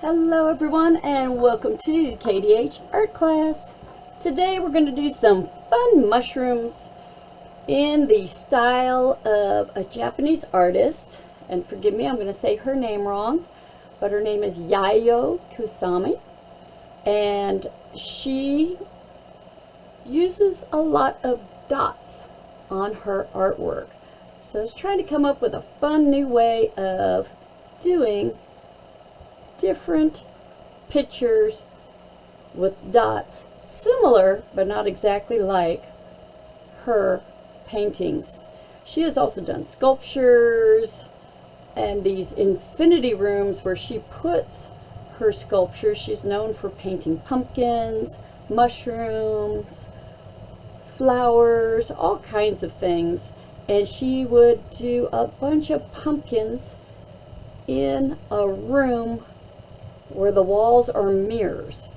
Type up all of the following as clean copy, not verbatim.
Hello everyone and welcome to Kdh Art Class. Today we're going to do some fun mushrooms in the style of a Japanese artist. And forgive me, I'm going to say her name wrong, but her name is Yayoi Kusami. And she uses a lot of dots on her artwork. So I was trying to come up with a fun new way of doing different pictures with dots, similar but not exactly like her paintings. She has also done sculptures and these infinity rooms where she puts her sculptures. She's known for painting pumpkins, mushrooms, flowers, all kinds of things. And she would do a bunch of pumpkins in a room where the walls are mirrors,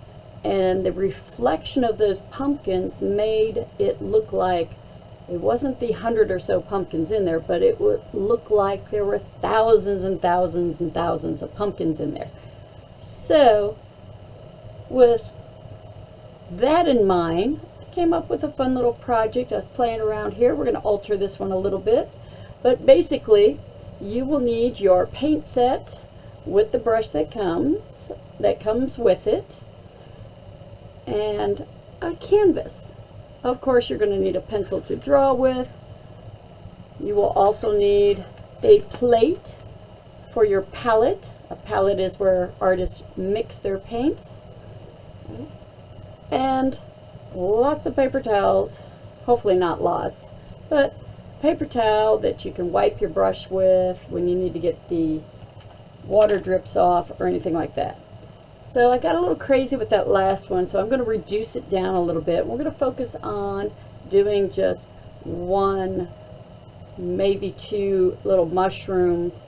and the reflection of those pumpkins made it look like it wasn't the 100 or so pumpkins in there, but it would look like there were thousands and thousands and thousands of pumpkins in there. So with that in mind, I came up with a fun little project. I was playing around here. We're going to alter this one a little bit, but basically you will need your paint set with the brush that comes with it, and a canvas. Of course, you're going to need a pencil to draw with. You will also need a plate for your palette. A palette is where artists mix their paints. And lots of paper towels. Hopefully not lots, but paper towel that you can wipe your brush with when you need to get the water drips off or anything like that. So I got a little crazy with that last one, so I'm going to reduce it down a little bit. We're going to focus on doing just one, maybe two little mushrooms.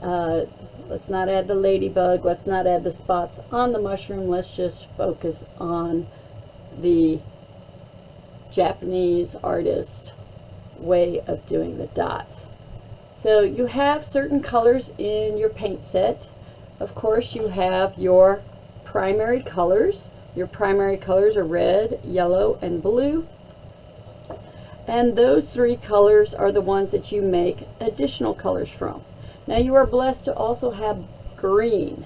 Let's not add the ladybug, let's not add the spots on the mushroom. Let's just focus on the Japanese artist way of doing the dots. So you have certain colors in your paint set. Of course, you have your primary colors. Your primary colors are red, yellow, and blue. And those three colors are the ones that you make additional colors from. Now you are blessed to also have green.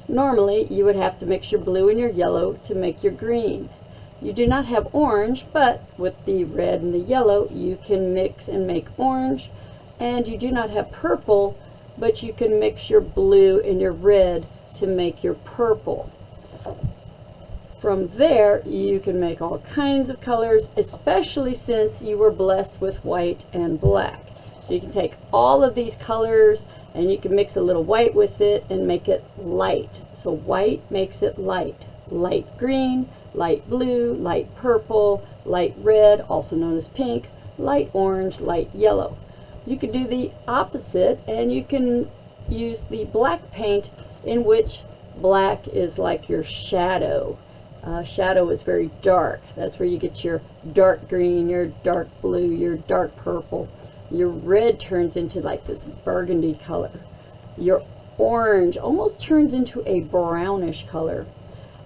Normally, you would have to mix your blue and your yellow to make your green. You do not have orange, but with the red and the yellow, you can mix and make orange. And you do not have purple, but you can mix your blue and your red to make your purple. From there, you can make all kinds of colors, especially since you were blessed with white and black. So you can take all of these colors and you can mix a little white with it and make it light. So white makes it light. Light green, light blue, light purple, light red, also known as pink, light orange, light yellow. You could do the opposite, and you can use the black paint, in which black is like your shadow. Shadow is very dark. That's where you get your dark green, your dark blue, your dark purple. Your red turns into like this burgundy color. Your orange almost turns into a brownish color.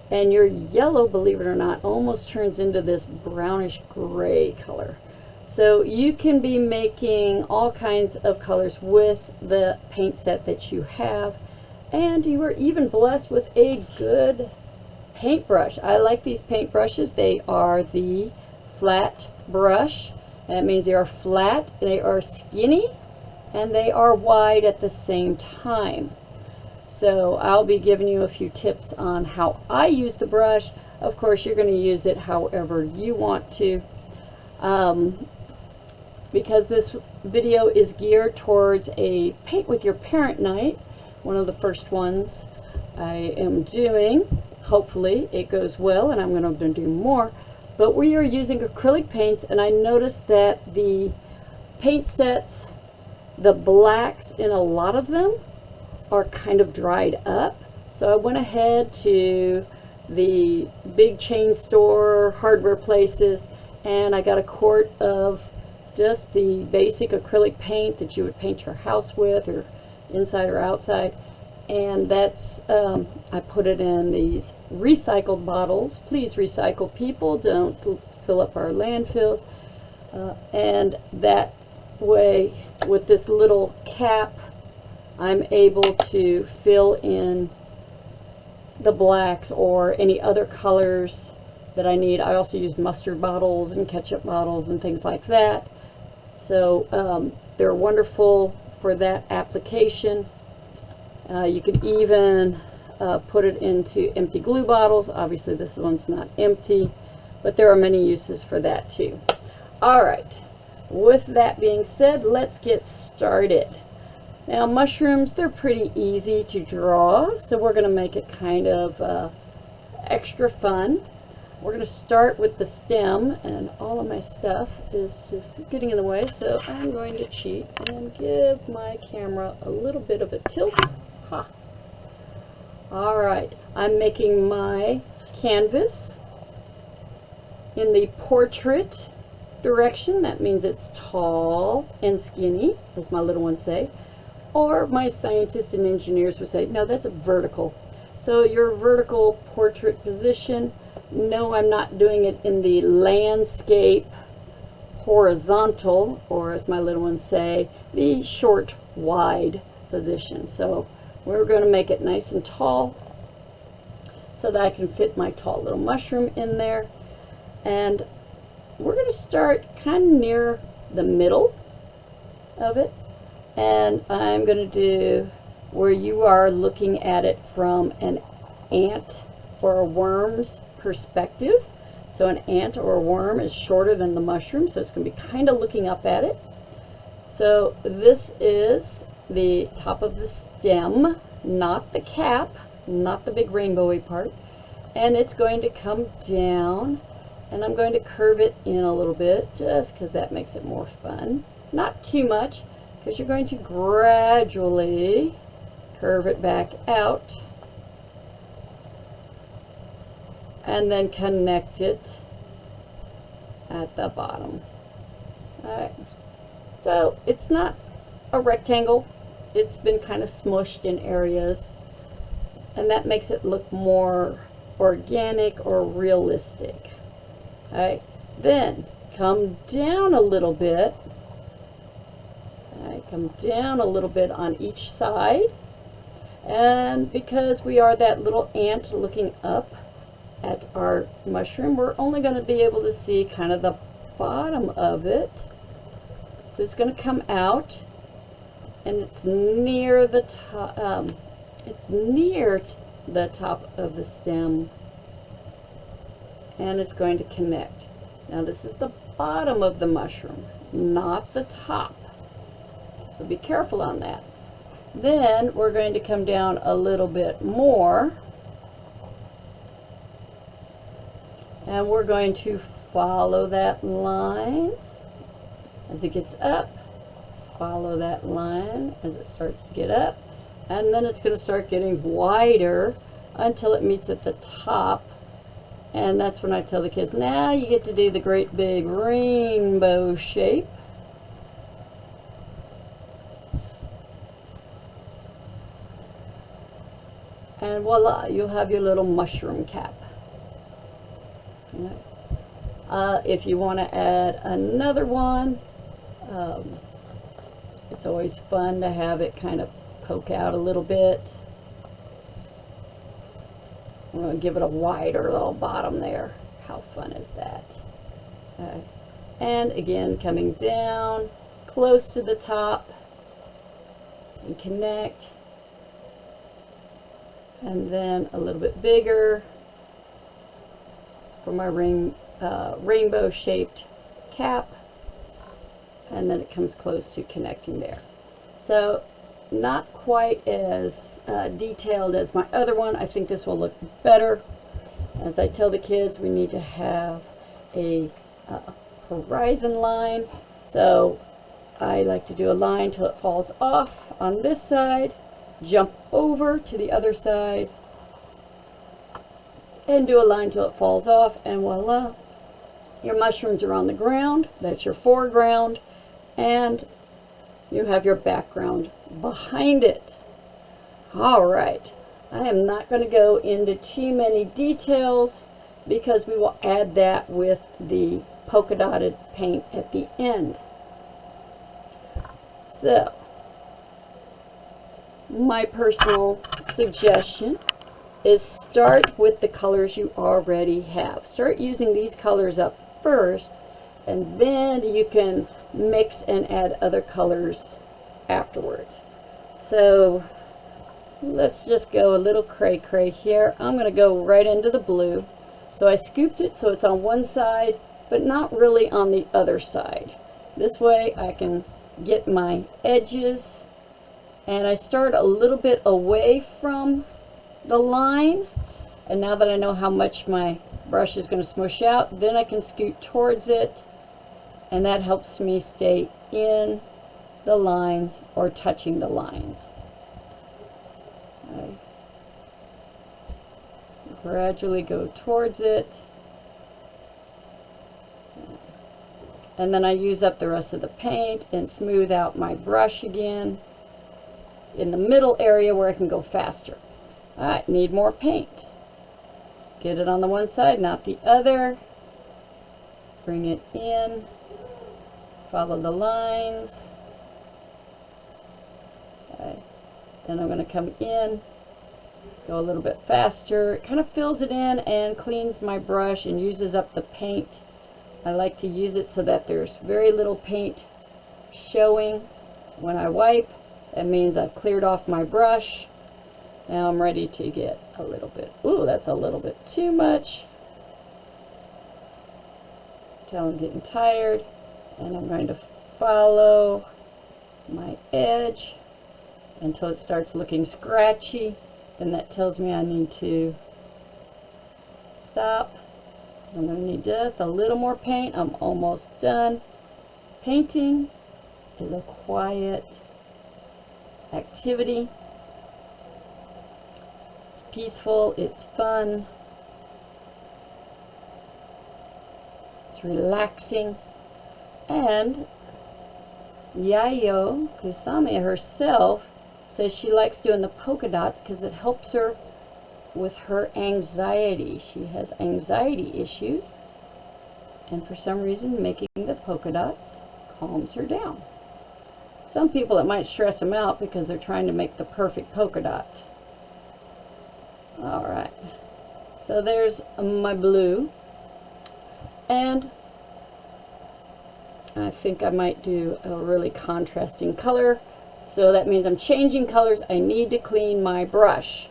And your yellow, believe it or not, almost turns into this brownish gray color. So you can be making all kinds of colors with the paint set that you have, and you are even blessed with a good paintbrush. I like these paintbrushes. They are the flat brush. That means they are flat, they are skinny, and they are wide at the same time. So I'll be giving you a few tips on how I use the brush. Of course, you're going to use it however you want to. Because this video is geared towards a paint with your parent night, one of the first ones I am doing. Hopefully it goes well, and I'm going to do more. But we are using acrylic paints, and I noticed that the paint sets, the blacks in a lot of them are kind of dried up. So I went ahead to the big chain store, hardware places, and I got a quart of just the basic acrylic paint that you would paint your house with, or inside or outside, And that's, I put it in these recycled bottles. Please recycle, people. Don't fill up our landfills. And that way, with this little cap, I'm able to fill in the blacks or any other colors that I need. I also use mustard bottles and ketchup bottles and things like that. So they're wonderful for that application. You could even put it into empty glue bottles. Obviously this one's not empty, but there are many uses for that too. All right, with that being said, let's get started. Now mushrooms, they're pretty easy to draw, so we're going to make it kind of extra fun. We're going to start with the stem, and all of my stuff is just getting in the way, so I'm going to cheat and give my camera a little bit of a tilt. Ha. All right, I'm making my canvas in the portrait direction. That means it's tall and skinny, as my little ones say. Or my scientists and engineers would say, no, that's a vertical. So your vertical portrait position, no, I'm not doing it in the landscape horizontal, or as my little ones say, the short, wide position. So we're going to make it nice and tall so that I can fit my tall little mushroom in there. And we're going to start kind of near the middle of it. And I'm going to do where you are looking at it from an ant or a worm's perspective. So an ant or a worm is shorter than the mushroom, so it's going to be kind of looking up at it. So this is the top of the stem, not the cap, not the big rainbowy part. And it's going to come down, and I'm going to curve it in a little bit just because that makes it more fun. Not too much, because you're going to gradually curve it back out and then connect it at the bottom. Alright, so it's not a rectangle, it's been kind of smushed in areas, and that makes it look more organic or realistic. Alright, then come down a little bit. Come down a little bit on each side, and because we are that little ant looking up at our mushroom, we're only going to be able to see kind of the bottom of it. So it's going to come out, and it's near the top. It's near the top of the stem, and it's going to connect. Now this is the bottom of the mushroom, not the top. So be careful on that. Then we're going to come down a little bit more, and we're going to follow that line as it gets up. Follow that line as it starts to get up, and then it's going to start getting wider until it meets at the top. And that's when I tell the kids, now you get to do the great big rainbow shape. And voila, you'll have your little mushroom cap. If you want to add another one, it's always fun to have it kind of poke out a little bit. I'm going to give it a wider little bottom there. How fun is that? And again, coming down close to the top and connect. And then a little bit bigger for my rainbow shaped cap, and then it comes close to connecting there. So not quite as detailed as my other one. I think this will look better. As I tell the kids, we need to have a horizon line, so I like to do a line till it falls off on this side, jump over to the other side, and do a line till it falls off, and voila, your mushrooms are on the ground. That's your foreground, and you have your background behind it. All right, I am not going to go into too many details because we will add that with the polka dotted paint at the end. So, my personal suggestion is start with the colors you already have. Start using these colors up first, and then you can mix and add other colors afterwards. So let's just go a little cray-cray here. I'm going to go right into the blue. So I scooped it so it's on one side, but not really on the other side. This way I can get my edges, and I start a little bit away from the line. And now that I know how much my brush is going to smush out, then I can scoot towards it, and that helps me stay in the lines or touching the lines. I gradually go towards it, and then I use up the rest of the paint and smooth out my brush again in the middle area where I can go faster. Alright, need more paint. Get it on the one side, not the other. Bring it in, follow the lines. Okay. Then I'm going to come in, go a little bit faster. It kind of fills it in and cleans my brush and uses up the paint. I like to use it so that there's very little paint showing when I wipe. That means I've cleared off my brush. Now I'm ready to get a little bit, ooh, that's a little bit too much. Until I'm getting tired, and I'm going to follow my edge until it starts looking scratchy, and that tells me I need to stop. I'm going to need just a little more paint. I'm almost done. Painting is a quiet activity. It's peaceful, it's fun, it's relaxing, and Yayoi Kusame herself says she likes doing the polka dots because it helps her with her anxiety. She has anxiety issues, and for some reason making the polka dots calms her down. Some people, it might stress them out because they're trying to make the perfect polka dot. Alright, so there's my blue, and I think I might do a really contrasting color. So that means I'm changing colors. I need to clean my brush.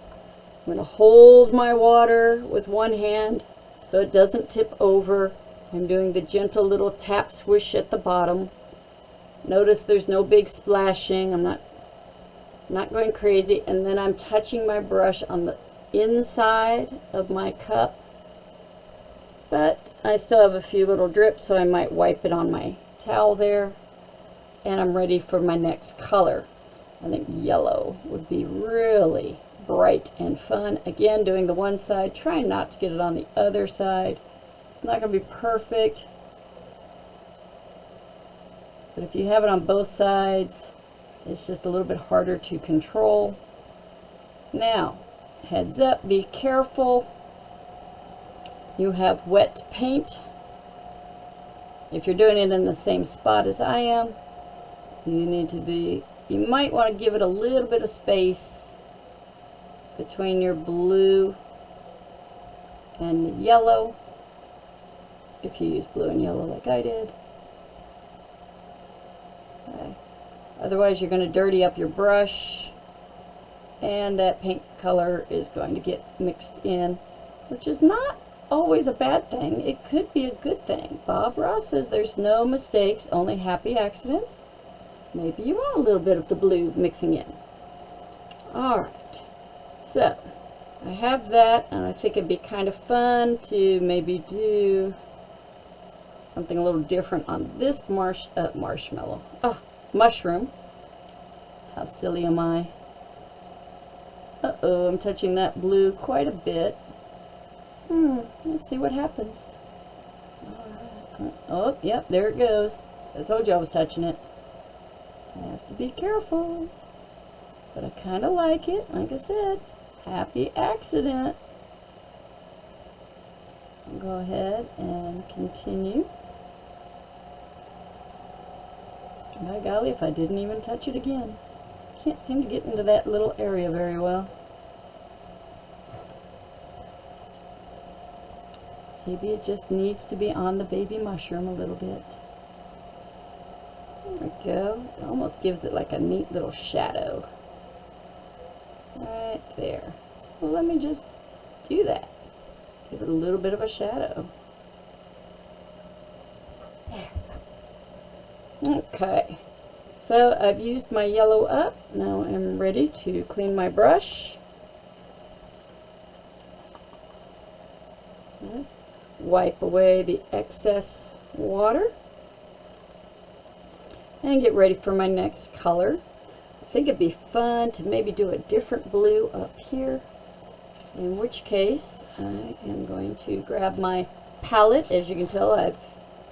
I'm going to hold my water with one hand so it doesn't tip over. I'm doing the gentle little tap swish at the bottom. Notice there's no big splashing. I'm not going crazy. And then I'm touching my brush on the inside of my cup. But I still have a few little drips, so I might wipe it on my towel there. And I'm ready for my next color. I think yellow would be really bright and fun. Again, doing the one side, trying not to get it on the other side. It's not going to be perfect, but if you have it on both sides, it's just a little bit harder to control. Now, heads up, be careful. You have wet paint. If you're doing it in the same spot as I am, you might want to give it a little bit of space between your blue and the yellow, if you use blue and yellow like I did. Okay. Otherwise you're going to dirty up your brush, and that paint color is going to get mixed in, which is not always a bad thing. It could be a good thing. Bob Ross says there's no mistakes, only happy accidents. Maybe you want a little bit of the blue mixing in. Alright, so I have that, and I think it'd be kind of fun to maybe do something a little different on this mushroom. How silly am I? Uh-oh, I'm touching that blue quite a bit. Let's see what happens. Oh, yep, there it goes. I told you I was touching it. I have to be careful. but I kind of like it. Like I said, happy accident. I'll go ahead and continue. By golly, if I didn't even touch it again. Can't seem to get into that little area very well. Maybe it just needs to be on the baby mushroom a little bit. There we go. It almost gives it like a neat little shadow. Right there. So let me just do that. Give it a little bit of a shadow. There. Okay. So I've used my yellow up. Now I'm ready to clean my brush. Wipe away the excess water. And get ready for my next color. I think it'd be fun to maybe do a different blue up here. In which case, I am going to grab my palette. As you can tell, I've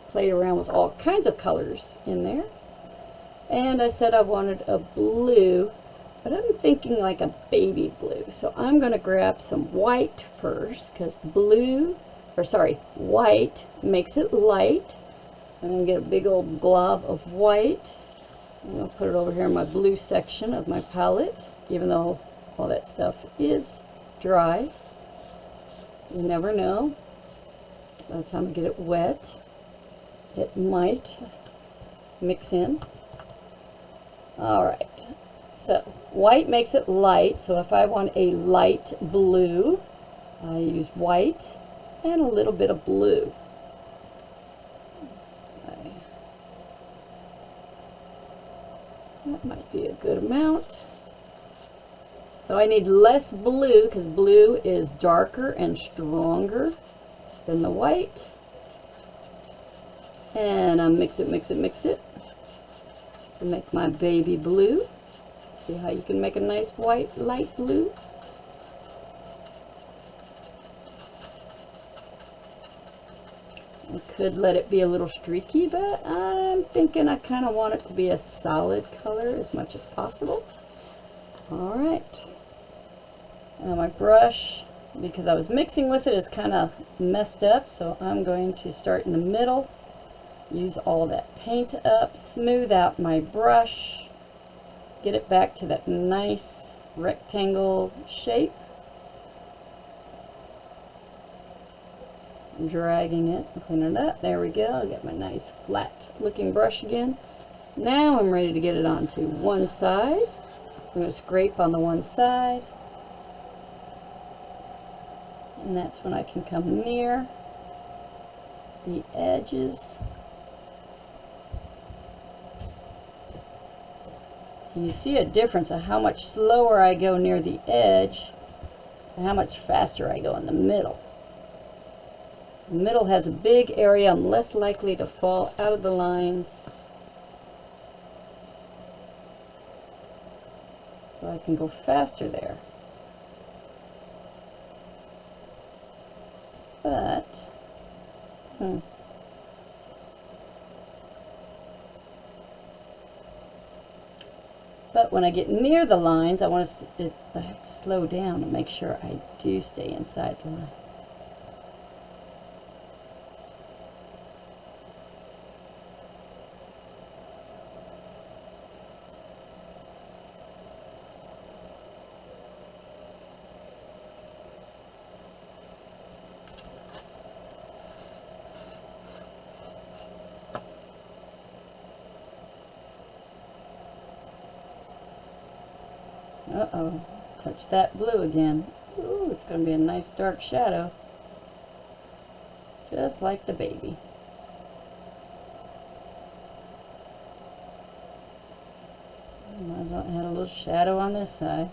played around with all kinds of colors in there. And I said I wanted a blue, but I'm thinking like a baby blue. So I'm going to grab some white first, because white makes it light. I'm going to get a big old glob of white. I'm going to put it over here in my blue section of my palette, even though all that stuff is dry. You never know. By the time I get it wet, it might mix in. Alright, so white makes it light, so if I want a light blue, I use white and a little bit of blue. Okay. That might be a good amount. So I need less blue because blue is darker and stronger than the white. And I mix it to make my baby blue. See how you can make a nice white light blue? I could let it be a little streaky, but I'm thinking I kind of want it to be a solid color as much as possible. Alright. Now my brush, because I was mixing with it, it's kind of messed up, so I'm going to start in the middle. Use all that paint up, smooth out my brush, get it back to that nice rectangle shape. I'm dragging it, clean it up. There we go. I got my nice flat looking brush again. Now I'm ready to get it onto one side. So I'm going to scrape on the one side. And that's when I can come near the edges. You see a difference of how much slower I go near the edge and how much faster I go in the middle. The middle has a big area. I'm less likely to fall out of the lines. So I can go faster there. But, But when I get near the lines, I have to slow down and make sure I do stay inside the lines. Uh-oh, touch that blue again. Ooh, it's going to be a nice dark shadow. Just like the baby. Might as well add a little shadow on this side.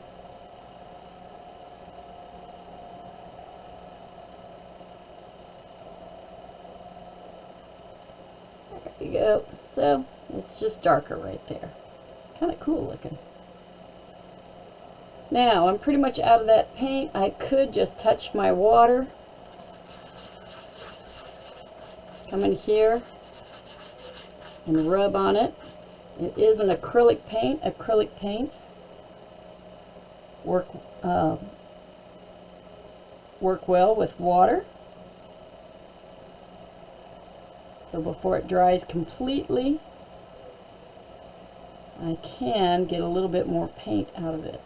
There we go. So, it's just darker right there. It's kind of cool looking. Now, I'm pretty much out of that paint. I could just touch my water. Come in here and rub on it. It is an acrylic paint. Acrylic paints work well with water. So before it dries completely, I can get a little bit more paint out of it.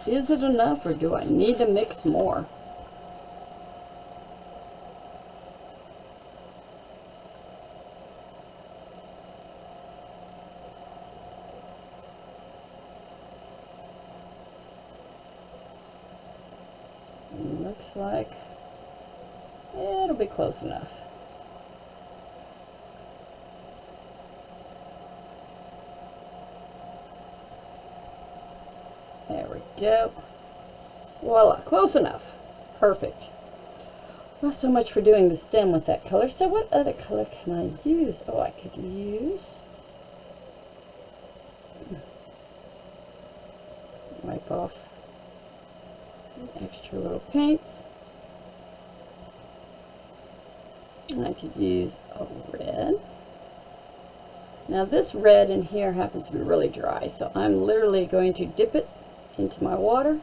Is it enough, or do I need to mix more? Looks like it'll be close enough. There we go. Voila, close enough. Perfect. Well, so much for doing the stem with that color. So what other color can I use? Oh, I could use... Wipe off extra little paints. I could use a red. Now this red in here happens to be really dry, so I'm literally going to dip it into my water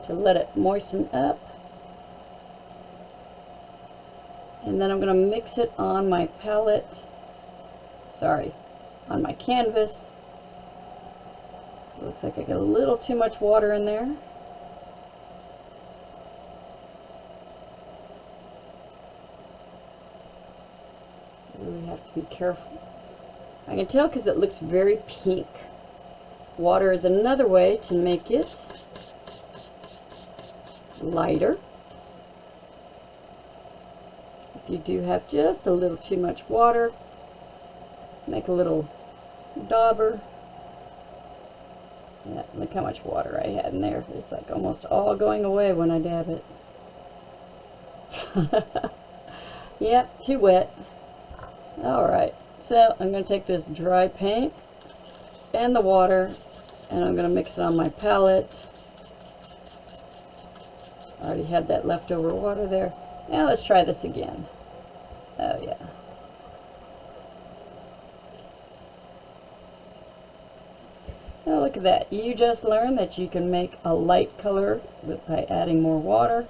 to let it moisten up. And then I'm going to mix it on my palette, on my canvas. Looks like I got a little too much water in there. Really have to be careful. I can tell because it looks very pink. Water is another way to make it lighter. If you do have just a little too much water, make a little dauber. Yeah, look how much water I had in there. It's like almost all going away when I dab it. Yep, too wet. Alright, so I'm going to take this dry paint and the water, and I'm going to mix it on my palette. I already had that leftover water there. Now let's try this again. Oh yeah. Oh, look at that. You just learned that you can make a light color by adding more water,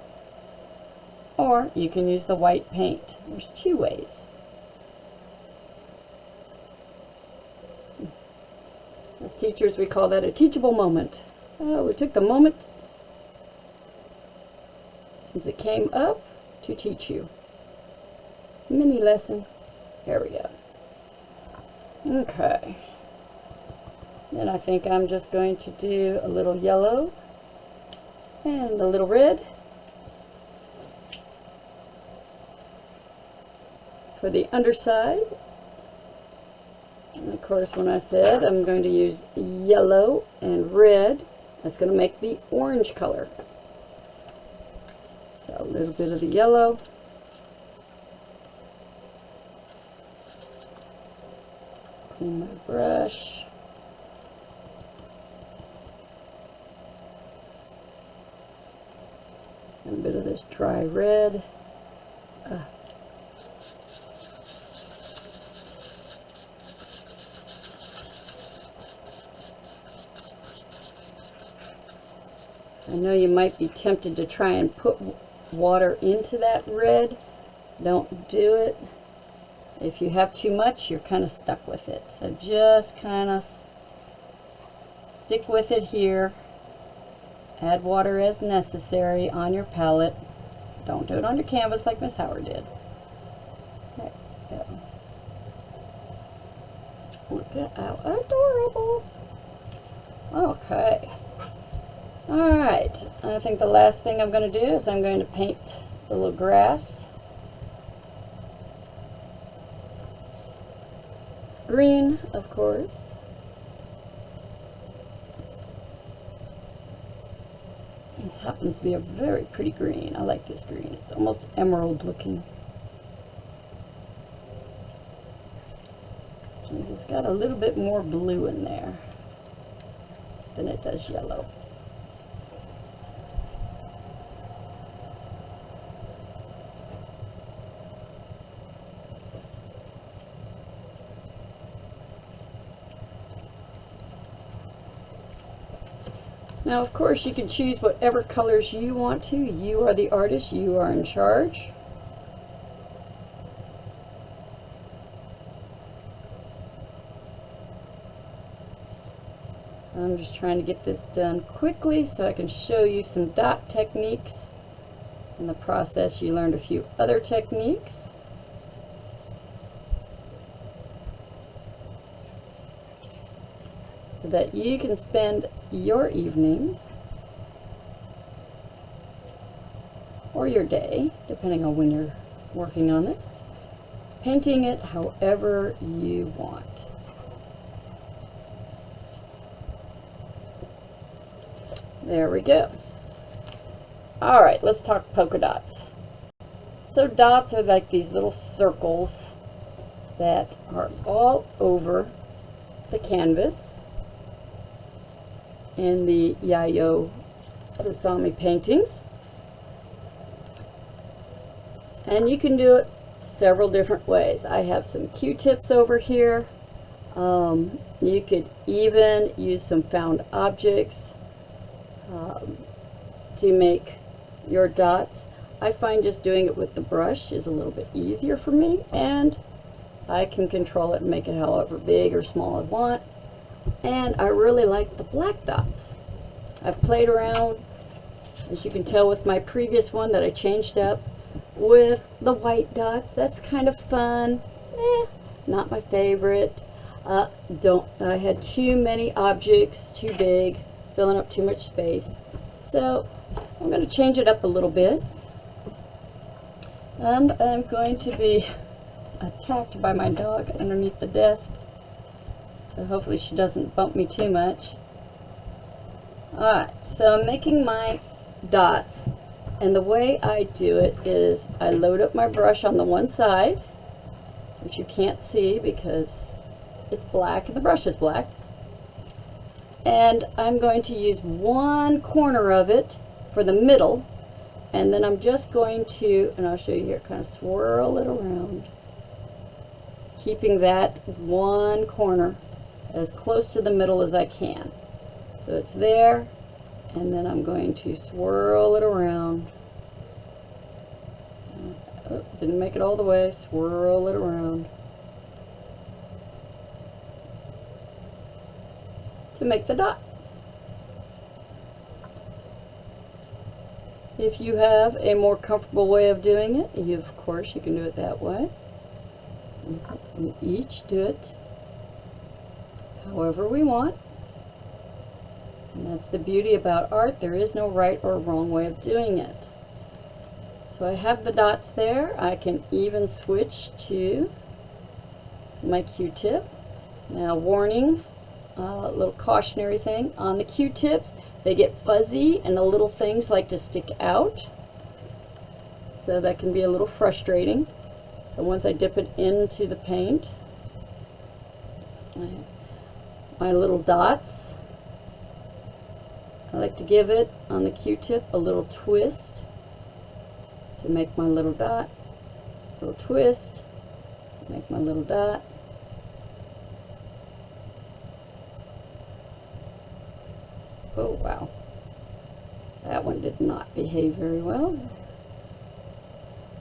or you can use the white paint. There's two ways. As teachers, we call that a teachable moment. Oh, we took the moment since it came up to teach you. Mini lesson. There we go. Okay. Then I think I'm just going to do a little yellow and a little red for the underside. And of course, when I said I'm going to use yellow and red, that's going to make the orange color. So a little bit of the yellow. Clean my brush. And a bit of this dry red. I know you might be tempted to try and put water into that red. Don't do it. If you have too much, you're kind of stuck with it. So just kind of stick with it here. Add water as necessary on your palette. Don't do it on your canvas like Miss Howard did. There you go. Look at how adorable. Okay. Alright, I think the last thing I'm going to do is I'm going to paint the little grass green, of course. This happens to be a very pretty green. I like this green. It's almost emerald looking. It's got a little bit more blue in there than it does yellow. Now, of course, you can choose whatever colors you want to. You are the artist, you are in charge. I'm just trying to get this done quickly so I can show you some dot techniques. In the process, you learned a few other techniques. So that you can spend your evening or your day, depending on when you're working on this, painting it however you want. There we go. All right, let's talk polka dots. So dots are like these little circles that are all over the canvas in the Yayoi Kusami paintings. And you can do it several different ways. I have some Q-tips over here. You could even use some found objects to make your dots. I find just doing it with the brush is a little bit easier for me, and I can control it and make it however big or small I want. And I really like the black dots. I've played around, as you can tell with my previous one that I changed up, with the white dots. That's kind of fun. Not my favorite. I had too many objects, too big, filling up too much space. So I'm going to change it up a little bit. And I'm going to be attacked by my dog underneath the desk. So hopefully she doesn't bump me too much. Alright, so I'm making my dots. And the way I do it is I load up my brush on the one side, which you can't see because it's black and the brush is black. And I'm going to use one corner of it for the middle, and then I'm just going to, and I'll show you here, kind of swirl it around, keeping that one corner as close to the middle as I can. So it's there, and then I'm going to swirl it around. Oh, didn't make it all the way. Swirl it around to make the dot. If you have a more comfortable way of doing it, of course you can do it that way. And each do it however we want. And that's the beauty about art. There is no right or wrong way of doing it. So I have the dots there. I can even switch to my Q-tip. Now, warning, a little cautionary thing on the Q-tips. They get fuzzy and the little things like to stick out. So that can be a little frustrating. So once I dip it into the paint, my little dots, I like to give it on the Q-tip a little twist to make my little dot. Little twist, make my little dot. Oh wow, that one did not behave very well.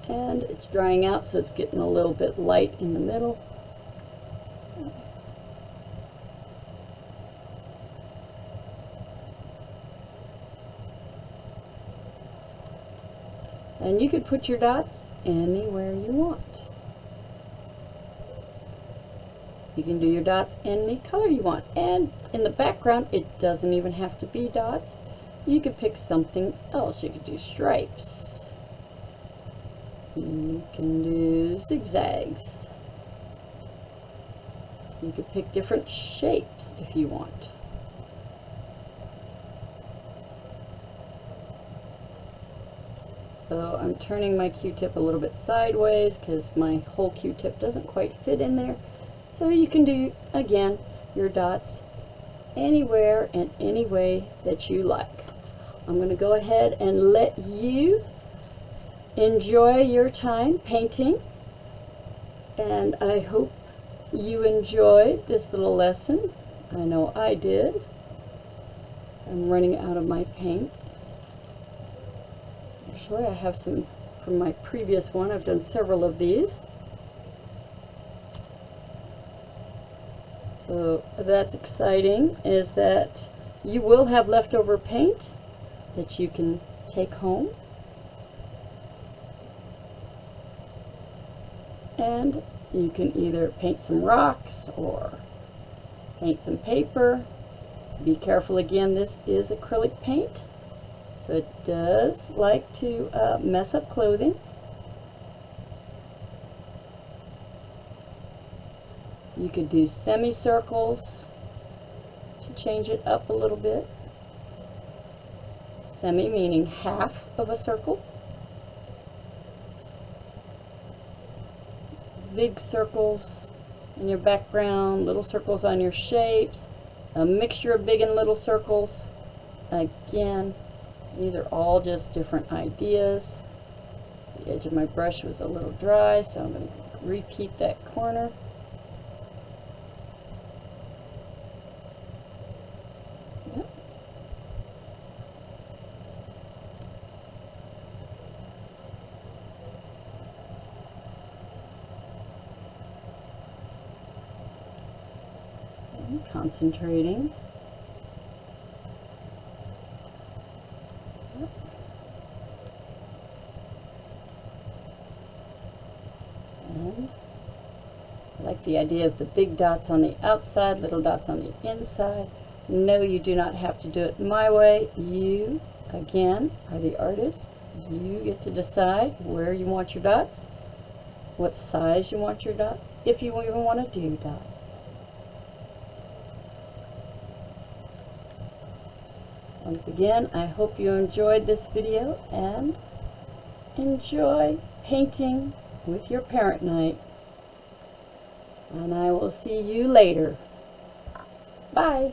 And it's drying out, so it's getting a little bit light in the middle. And you could put your dots anywhere you want. You can do your dots any color you want. And in the background, it doesn't even have to be dots. You could pick something else. You could do stripes. You can do zigzags. You could pick different shapes if you want. So I'm turning my Q-tip a little bit sideways because my whole Q-tip doesn't quite fit in there. So you can do, again, your dots anywhere and any way that you like. I'm going to go ahead and let you enjoy your time painting. And I hope you enjoyed this little lesson. I know I did. I'm running out of my paint. Actually, I have some from my previous one. I've done several of these. So that's exciting, is that you will have leftover paint that you can take home. And you can either paint some rocks or paint some paper. Be careful again, this is acrylic paint, so it does like to mess up clothing. You could do semicircles to change it up a little bit. Semi meaning half of a circle. Big circles in your background, little circles on your shapes, a mixture of big and little circles. Again, these are all just different ideas. The edge of my brush was a little dry, so I'm going to repeat that corner. Yep. And concentrating. Yep. And I like the idea of the big dots on the outside, little dots on the inside. No, you do not have to do it my way. You, again, are the artist. You get to decide where you want your dots, what size you want your dots, if you even want to do dots. Once again, I hope you enjoyed this video and enjoy painting with your parent night. And I will see you later. Bye.